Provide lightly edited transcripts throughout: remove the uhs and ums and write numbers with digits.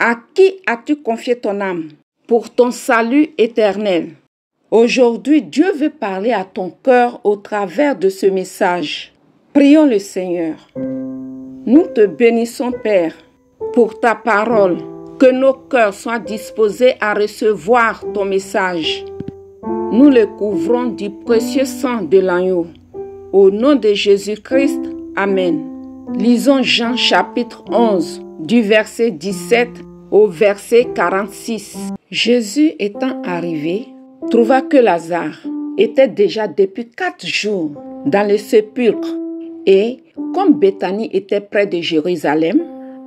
À qui as-tu confié ton âme pour ton salut éternel? Aujourd'hui, Dieu veut parler à ton cœur au travers de ce message. Prions le Seigneur. Nous te bénissons, Père, pour ta parole. Que nos cœurs soient disposés à recevoir ton message. Nous le couvrons du précieux sang de l'agneau. Au nom de Jésus-Christ, Amen. Lisons Jean chapitre 11, du verset 17 au verset 46. Jésus étant arrivé, trouva que Lazare était déjà depuis 4 jours dans le sépulcre. Et comme Béthanie était près de Jérusalem,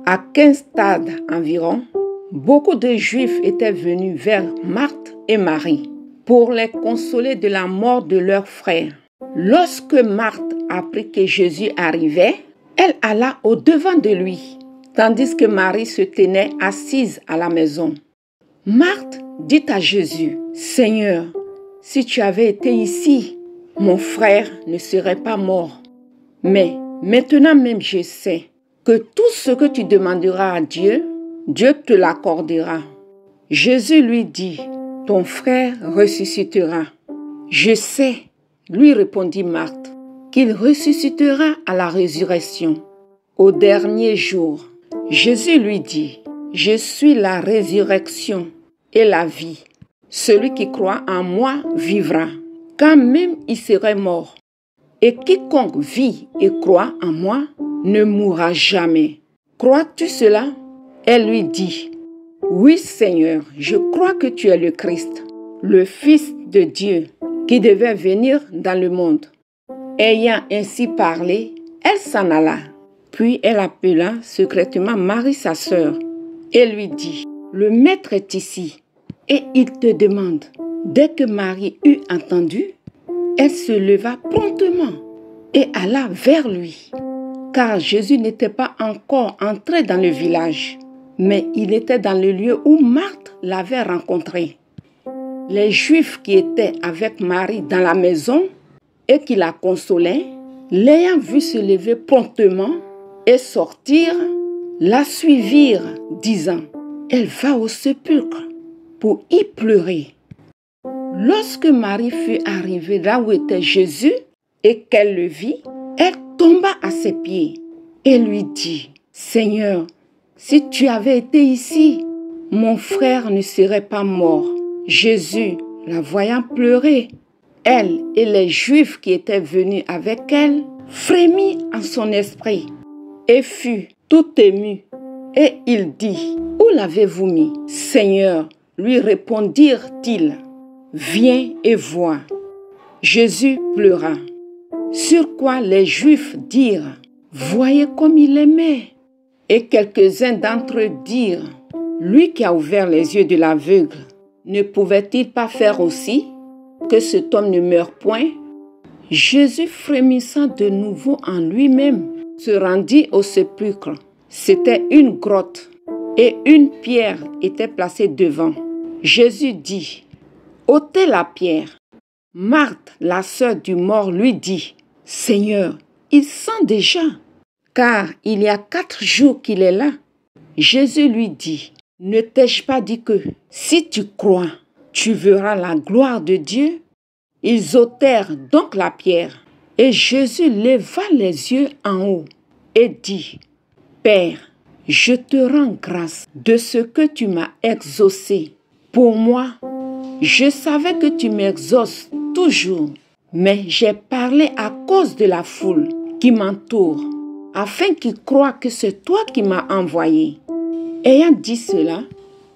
à 15 stades environ, beaucoup de Juifs étaient venus vers Marthe et Marie pour les consoler de la mort de leur frère. Lorsque Marthe apprit que Jésus arrivait, elle alla au-devant de lui, tandis que Marie se tenait assise à la maison. Marthe dit à Jésus, « Seigneur, si tu avais été ici, mon frère ne serait pas mort. Mais maintenant même je sais que tout ce que tu demanderas à Dieu, Dieu te l'accordera. » Jésus lui dit, « Ton frère ressuscitera. » « Je sais, lui répondit Marthe, qu'il ressuscitera à la résurrection, au dernier jour. Jésus lui dit, « Je suis la résurrection et la vie. Celui qui croit en moi vivra, quand même il serait mort. Et quiconque vit et croit en moi ne mourra jamais. Crois-tu cela? » Elle lui dit, « Oui Seigneur, je crois que tu es le Christ, le Fils de Dieu, qui devait venir dans le monde. » Ayant ainsi parlé, elle s'en alla. Puis elle appela secrètement Marie sa sœur et lui dit, « Le Maître est ici et il te demande. » Dès que Marie eut entendu, elle se leva promptement et alla vers lui, car Jésus n'était pas encore entré dans le village, mais il était dans le lieu où Marthe l'avait rencontré. Les Juifs qui étaient avec Marie dans la maison et qui la consolaient, l'ayant vue se lever promptement et sortir, la suivirent, disant, « Elle va au sépulcre pour y pleurer. » Lorsque Marie fut arrivée là où était Jésus et qu'elle le vit, elle tomba à ses pieds et lui dit, « Seigneur, si tu avais été ici, mon frère ne serait pas mort. » Jésus, la voyant pleurer, elle et les Juifs qui étaient venus avec elle, frémit en son esprit et fut tout ému. Et il dit, « Où l'avez-vous mis? » « Seigneur, lui répondirent-ils, « Viens et vois. » Jésus pleura. Sur quoi les Juifs dirent, « Voyez comme il aimait. » Et quelques-uns d'entre eux dirent, « Lui qui a ouvert les yeux de l'aveugle, ne pouvait-il pas faire aussi que cet homme ne meure point? » Jésus, frémissant de nouveau en lui-même, se rendit au sépulcre. C'était une grotte et une pierre était placée devant. Jésus dit, « Ôtez la pierre. » Marthe, la sœur du mort, lui dit, « Seigneur, il sent déjà, car il y a 4 jours qu'il est là. » Jésus lui dit, « Ne t'ai-je pas dit que, si tu crois, tu verras la gloire de Dieu? » Ils ôtèrent donc la pierre, et Jésus leva les yeux en haut et dit, « Père, je te rends grâce de ce que tu m'as exaucé. Pour moi, je savais que tu m'exauces toujours, mais j'ai parlé à cause de la foule qui m'entoure, afin qu'ils croient que c'est toi qui m'as envoyé. » Ayant dit cela,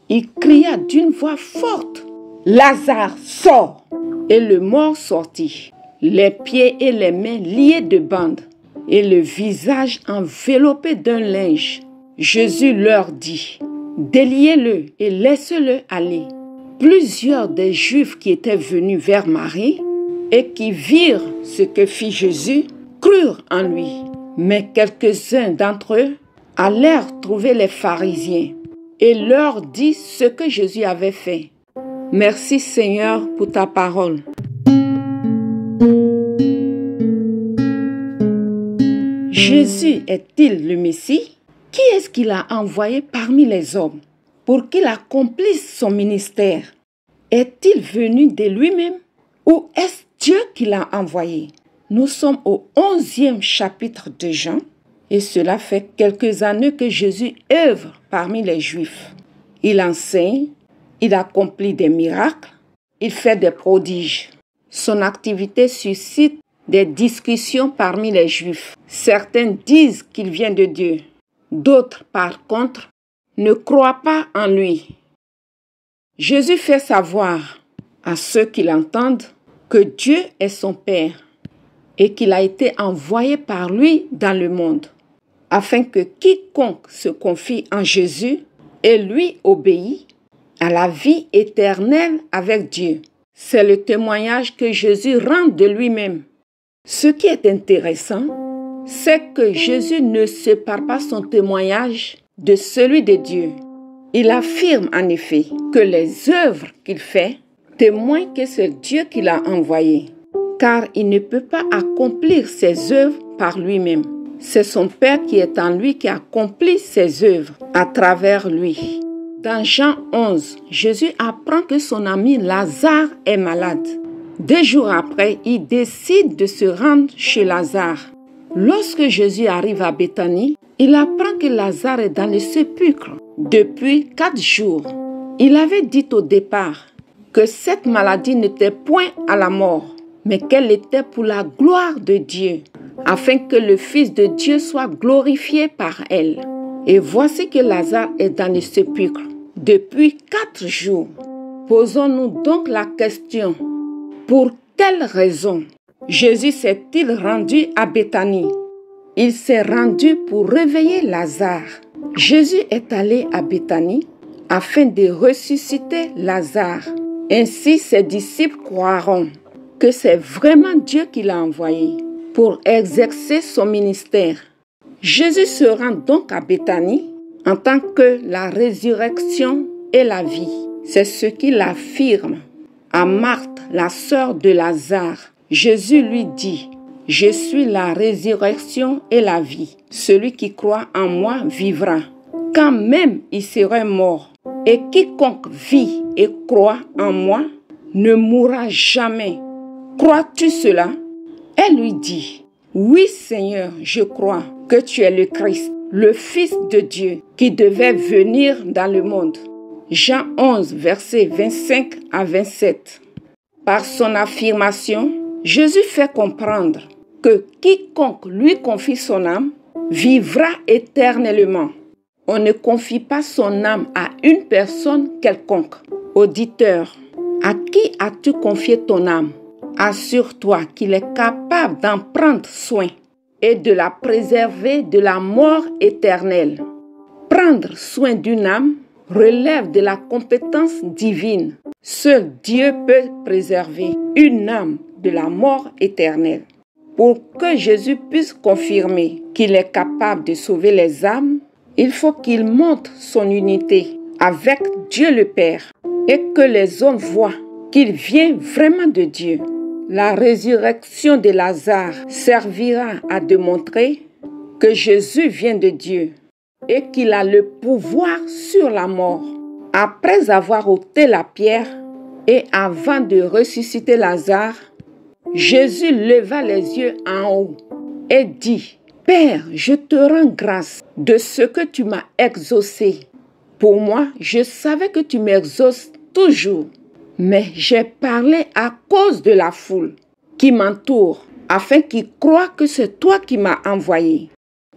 il cria d'une voix forte, « Lazare, sors !» Et le mort sortit, les pieds et les mains liés de bandes, et le visage enveloppé d'un linge. Jésus leur dit, « Déliez-le et laissez-le aller. » Plusieurs des Juifs qui étaient venus vers Marie et qui virent ce que fit Jésus crurent en lui. Mais quelques-uns d'entre eux allèrent trouver les pharisiens et leur dit ce que Jésus avait fait. Merci Seigneur pour ta parole. Jésus est-il le Messie? Qui est-ce qu'il a envoyé parmi les hommes? pour qu'il accomplisse son ministère? Est-il venu de lui-même ou est-ce Dieu qui l'a envoyé? Nous sommes au 11e chapitre de Jean et cela fait quelques années que Jésus œuvre parmi les Juifs. Il enseigne, il accomplit des miracles, il fait des prodiges. Son activité suscite des discussions parmi les Juifs. Certains disent qu'il vient de Dieu. D'autres, par contre, ne croient pas en lui. Jésus fait savoir à ceux qui l'entendent que Dieu est son Père et qu'il a été envoyé par lui dans le monde, afin que quiconque se confie en Jésus et lui obéit à la vie éternelle avec Dieu. C'est le témoignage que Jésus rend de lui-même. Ce qui est intéressant, c'est que Jésus ne sépare pas son témoignage de celui de Dieu. Il affirme en effet que les œuvres qu'il fait témoignent que c'est Dieu qui l'a envoyé, car il ne peut pas accomplir ses œuvres par lui-même. C'est son Père qui est en lui qui accomplit ses œuvres à travers lui. Dans Jean 11, Jésus apprend que son ami Lazare est malade. 2 jours après, il décide de se rendre chez Lazare. Lorsque Jésus arrive à Béthanie, il apprend que Lazare est dans le sépulcre depuis 4 jours. Il avait dit au départ que cette maladie n'était point à la mort, mais qu'elle était pour la gloire de Dieu, afin que le Fils de Dieu soit glorifié par elle. Et voici que Lazare est dans le sépulcre depuis 4 jours. Posons-nous donc la question, pour quelle raison Jésus s'est-il rendu à Béthanie? Il s'est rendu pour réveiller Lazare. Jésus est allé à Béthanie afin de ressusciter Lazare. Ainsi, ses disciples croiront que c'est vraiment Dieu qui l'a envoyé pour exercer son ministère. Jésus se rend donc à Béthanie en tant que la résurrection et la vie. C'est ce qu'il affirme à Marthe, la sœur de Lazare. Jésus lui dit: « Je suis la résurrection et la vie. Celui qui croit en moi vivra, quand même il serait mort. Et quiconque vit et croit en moi ne mourra jamais. Crois-tu cela ?» Elle lui dit: « Oui Seigneur, je crois que tu es le Christ, le Fils de Dieu, qui devait venir dans le monde. » Jean 11, versets 25 à 27. Par son affirmation, Jésus fait comprendre que quiconque lui confie son âme vivra éternellement. On ne confie pas son âme à une personne quelconque. Auditeur, à qui as-tu confié ton âme? Assure-toi qu'il est capable d'en prendre soin et de la préserver de la mort éternelle. Prendre soin d'une âme relève de la compétence divine. Seul Dieu peut préserver une âme de la mort éternelle. Pour que Jésus puisse confirmer qu'il est capable de sauver les âmes, il faut qu'il montre son unité avec Dieu le Père et que les hommes voient qu'il vient vraiment de Dieu. La résurrection de Lazare servira à démontrer que Jésus vient de Dieu et qu'il a le pouvoir sur la mort. Après avoir ôté la pierre et avant de ressusciter Lazare, Jésus leva les yeux en haut et dit: « Père, je te rends grâce de ce que tu m'as exaucé. Pour moi, je savais que tu m'exauces toujours, mais j'ai parlé à cause de la foule qui m'entoure, afin qu'ils croient que c'est toi qui m'as envoyé. »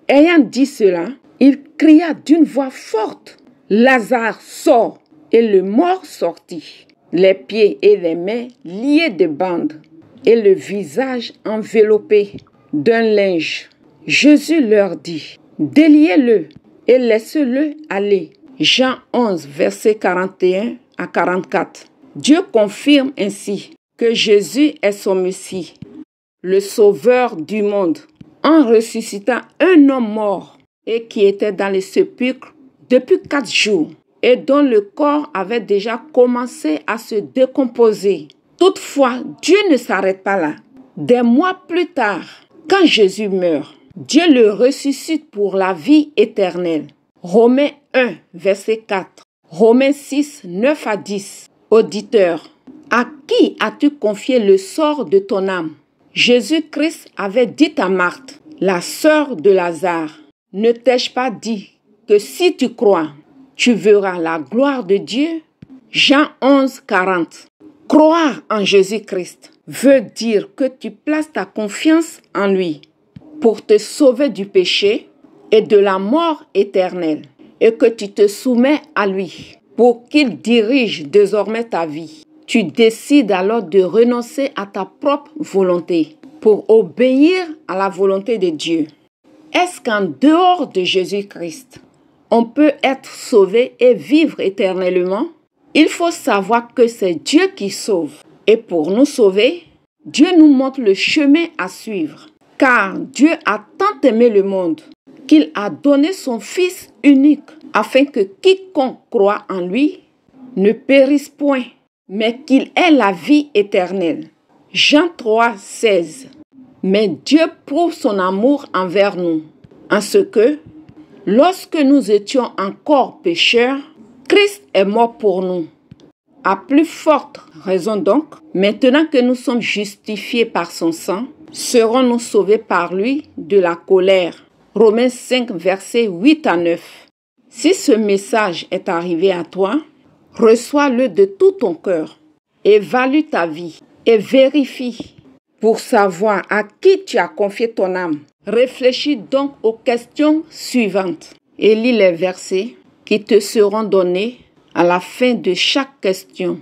Ayant dit cela, il cria d'une voix forte: « Lazare, sort !» Et le mort sortit, les pieds et les mains liés de bandes, et le visage enveloppé d'un linge. Jésus leur dit: « Déliez-le et laissez-le aller. » Jean 11, versets 41 à 44. Dieu confirme ainsi que Jésus est son Messie, le Sauveur du monde, en ressuscitant un homme mort et qui était dans le sépulcre depuis 4 jours et dont le corps avait déjà commencé à se décomposer. Toutefois, Dieu ne s'arrête pas là. Des mois plus tard, quand Jésus meurt, Dieu le ressuscite pour la vie éternelle. Romains 1, verset 4. Romains 6, 9 à 10. Auditeur, à qui as-tu confié le sort de ton âme? Jésus-Christ avait dit à Marthe, la sœur de Lazare, ne t'ai-je pas dit que si tu crois, tu verras la gloire de Dieu? Jean 11, 40. Croire en Jésus-Christ veut dire que tu places ta confiance en lui pour te sauver du péché et de la mort éternelle et que tu te soumets à lui pour qu'il dirige désormais ta vie. Tu décides alors de renoncer à ta propre volonté pour obéir à la volonté de Dieu. Est-ce qu'en dehors de Jésus-Christ, on peut être sauvé et vivre éternellement? Il faut savoir que c'est Dieu qui sauve. Et pour nous sauver, Dieu nous montre le chemin à suivre. Car Dieu a tant aimé le monde qu'il a donné son Fils unique afin que quiconque croit en lui ne périsse point, mais qu'il ait la vie éternelle. Jean 3, 16. Mais Dieu prouve son amour envers nous, en ce que, lorsque nous étions encore pécheurs, Christ est mort pour nous. À plus forte raison donc, maintenant que nous sommes justifiés par son sang, serons-nous sauvés par lui de la colère. Romains 5, versets 8 à 9. Si ce message est arrivé à toi, reçois-le de tout ton cœur. Évalue ta vie et vérifie pour savoir à qui tu as confié ton âme. Réfléchis donc aux questions suivantes et lis les versets qui te seront donnés à la fin de chaque question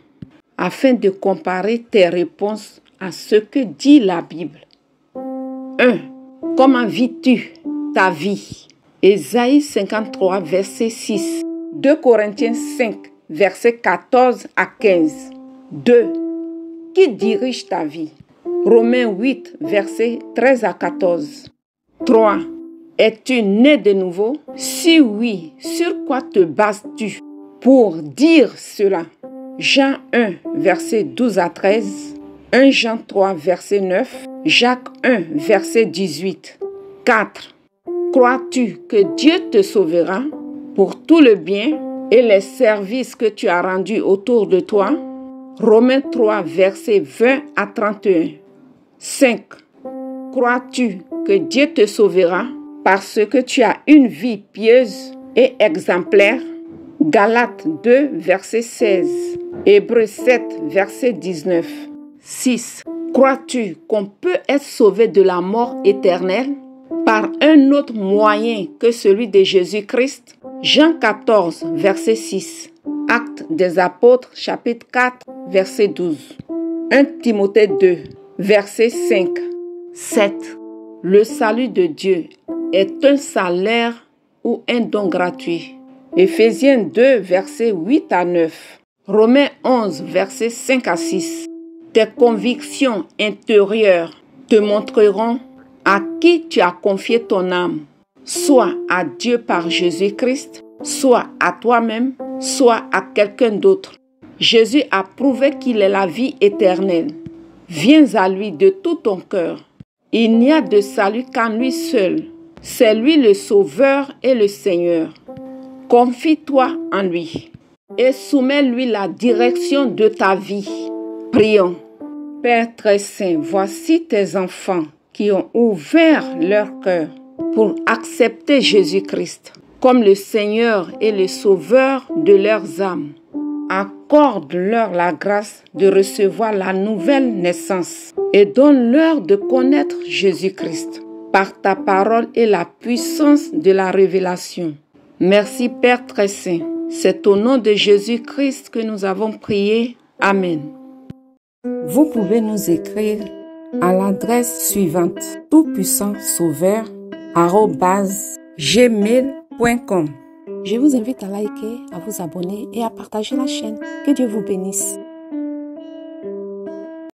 afin de comparer tes réponses à ce que dit la Bible. 1. Comment vis-tu ta vie? Ésaïe 53, verset 6. 2 Corinthiens 5, verset 14 à 15. 2. Qui dirige ta vie? Romains 8, verset 13 à 14. 3. Es-tu né de nouveau? Si oui, sur quoi te bases-tu pour dire cela? Jean 1, verset 12 à 13. 1 Jean 3, verset 9. Jacques 1, verset 18. 4. Crois-tu que Dieu te sauvera pour tout le bien et les services que tu as rendus autour de toi? Romains 3, versets 20 à 31. 5. Crois-tu que Dieu te sauvera parce que tu as une vie pieuse et exemplaire? Galates 2, verset 16. Hébreux 7, verset 19. 6. Crois-tu qu'on peut être sauvé de la mort éternelle par un autre moyen que celui de Jésus-Christ? Jean 14, verset 6. Actes des Apôtres, chapitre 4, verset 12. 1 Timothée 2, verset 5. 7. Le salut de Dieu est un salaire ou un don gratuit. Éphésiens 2, versets 8 à 9. Romains 11, versets 5 à 6. Tes convictions intérieures te montreront à qui tu as confié ton âme, soit à Dieu par Jésus-Christ, soit à toi-même, soit à quelqu'un d'autre. Jésus a prouvé qu'il est la vie éternelle. Viens à lui de tout ton cœur. Il n'y a de salut qu'en lui seul. C'est lui le Sauveur et le Seigneur. Confie-toi en lui et soumets-lui la direction de ta vie. Prions. Père très saint, voici tes enfants qui ont ouvert leur cœur pour accepter Jésus-Christ comme le Seigneur et le Sauveur de leurs âmes. Accorde-leur la grâce de recevoir la nouvelle naissance et donne-leur de connaître Jésus-Christ par ta parole et la puissance de la révélation. Merci Père très saint. C'est au nom de Jésus-Christ que nous avons prié. Amen. Vous pouvez nous écrire à l'adresse suivante: toutpuissantsauveur@gmail.com. Je vous invite à liker, à vous abonner et à partager la chaîne. Que Dieu vous bénisse.